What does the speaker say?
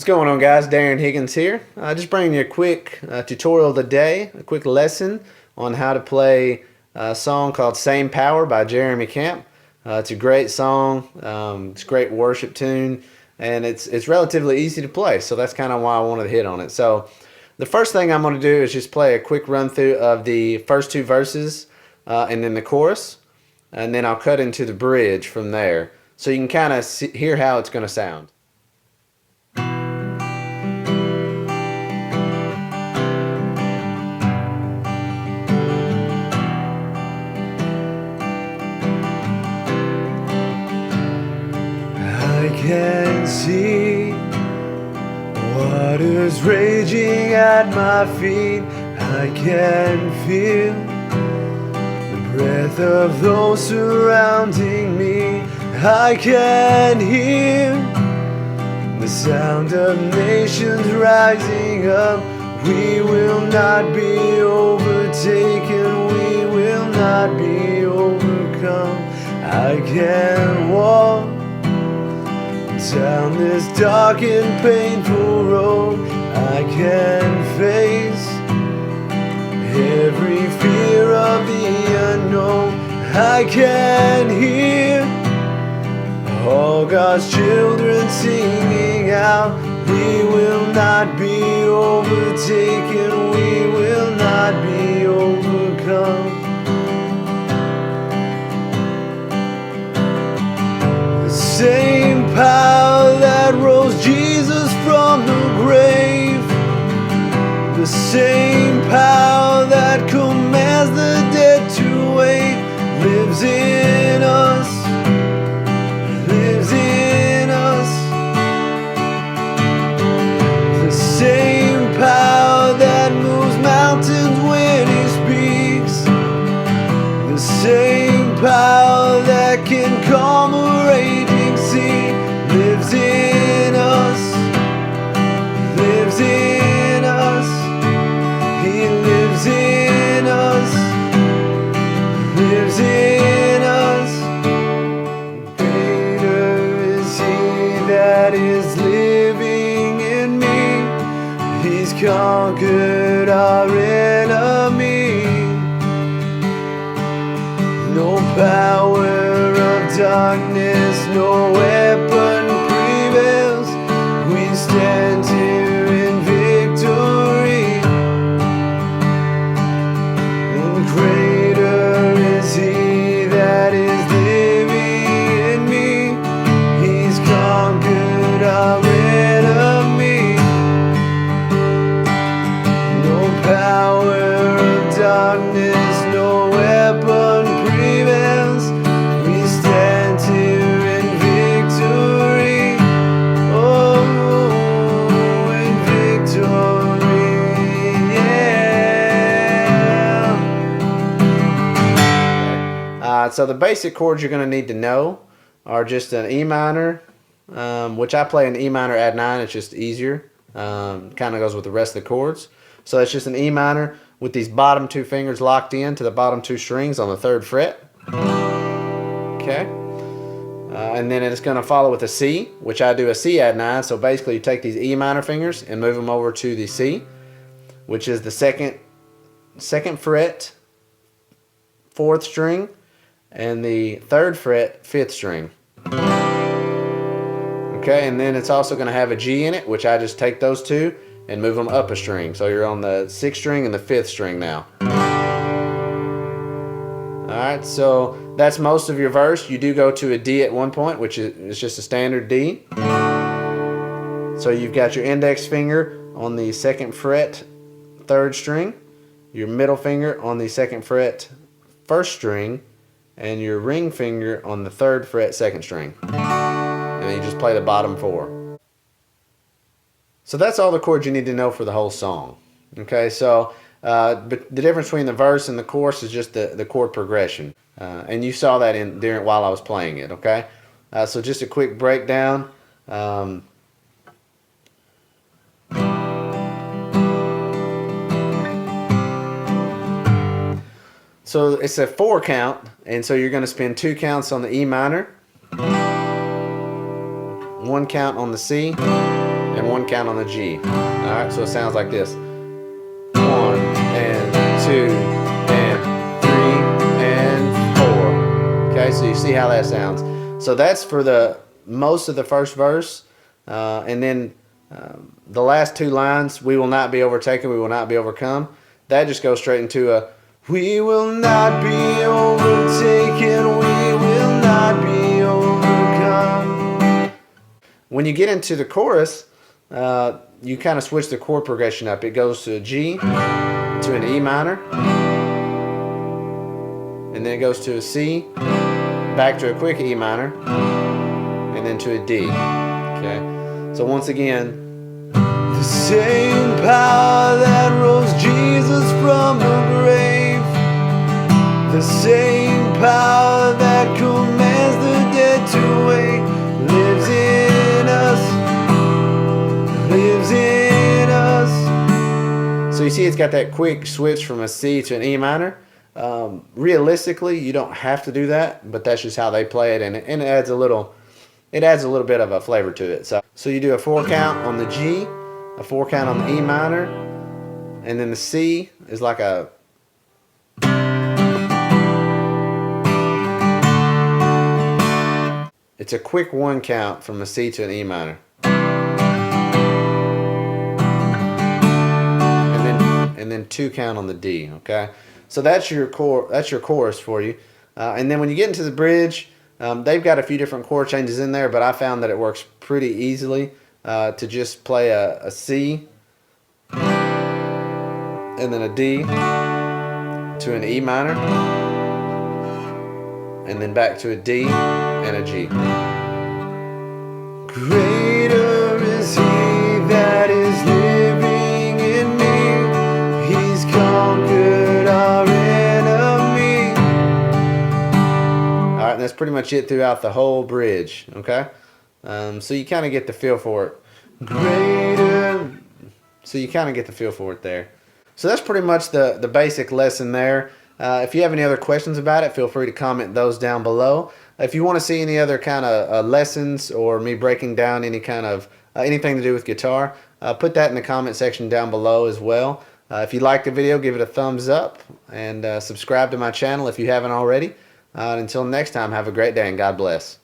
going on, guys? Darren Higgins here. Just bringing you a quick tutorial today, a quick lesson on how to play a song called Same Power by Jeremy Camp. It's a great song, it's a great worship tune, and it's relatively easy to play, so that's kind of why I wanted to hit on it. So the first thing I'm going to do is just play a quick run through of the first two verses and then the chorus, and then I'll cut into the bridge from there, so you can kind of hear how it's going to sound. I can see waters raging at my feet. I can feel the breath of those surrounding me. I can hear the sound of nations rising up. We will not be overtaken. We will not be overcome. I can walk down this dark and painful road. I can face every fear of the unknown. I can hear all God's children singing out. We will not be overtaken. We will not be overcome. The same power that rose Jesus from the grave, the same power that commands the dead to wait, lives in us, lives in us. The same power that moves mountains when He speaks, the same power that can calm a raging sea, lives in us, lives in us. He lives in us, lives in us. Greater is He that is living in me. He's conquered our enemy. No power of darkness, no weapon prevails. We stand here in victory. And greater is He that is living in me. He's conquered our enemy. No power of darkness, no weapon prevails. We stand here in victory. Oh, in victory, yeah. So the basic chords you're going to need to know are just an E minor, which I play an E minor add 9. It's just easier. Kind of goes with the rest of the chords. So it's just an E minor with these bottom two fingers locked in to the bottom two strings on the 3rd fret. Okay. And then it's going to follow with a C, which I do a C add 9. So basically you take these E minor fingers and move them over to the C, which is the second fret, 4th string, and the 3rd fret, 5th string. Okay, and then it's also going to have a G in it, which I just take those two and move them up a string. So you're on the 6th string and the 5th string now. Alright, so that's most of your verse. You do go to a D at one point, which is just a standard D. So you've got your index finger on the 2nd fret, 3rd string, your middle finger on the 2nd fret, 1st string, and your ring finger on the 3rd fret, 2nd string. And then you just play the bottom 4. So that's all the chords you need to know for the whole song. Okay, so but the difference between the verse and the chorus is just the chord progression. And you saw that while I was playing it, okay? So just a quick breakdown. So it's a 4 count, and so you're going to spin 2 counts on the E minor, 1 count on the C, and 1 count on the G. Alright, so it sounds like this. 1 and 2 and 3 and 4. Okay, so you see how that sounds. So that's for the most of the first verse, and then the last 2 lines, we will not be overtaken, we will not be overcome. That just goes straight into a we will not be overtaken, we will not be overcome. When you get into the chorus, you kind of switch the chord progression up. It goes to a G, to an E minor, and then it goes to a C, back to a quick E minor, and then to a D. Okay, so once again, the same power that rose Jesus from the grave, the same power that commands the dead to wake, lives in us, lives in us. So you see it's got that quick switch from a C to an E minor. Realistically, you don't have to do that, but that's just how they play it, and it adds a little bit of a flavor to it. So you do a 4 count on the G, a 4 count on the E minor, and then the C is like a it's a quick 1 count from a C to an E minor. And then 2 count on the D, okay? So that's your chorus for you. And then when you get into the bridge, they've got a few different chord changes in there, but I found that it works pretty easily to just play a C and then a D to an E minor, and then back to a D and a G. Greater is He that is living in me. He's conquered our enemy. All right, and that's pretty much it throughout the whole bridge, okay? So you kind of get the feel for it. Greater. So you kind of get the feel for it there. So that's pretty much the basic lesson there. If you have any other questions about it, feel free to comment those down below. If you want to see any other kind of lessons or me breaking down any kind of anything to do with guitar, put that in the comment section down below as well. If you liked the video, give it a thumbs up, and subscribe to my channel if you haven't already. Until next time, have a great day and God bless.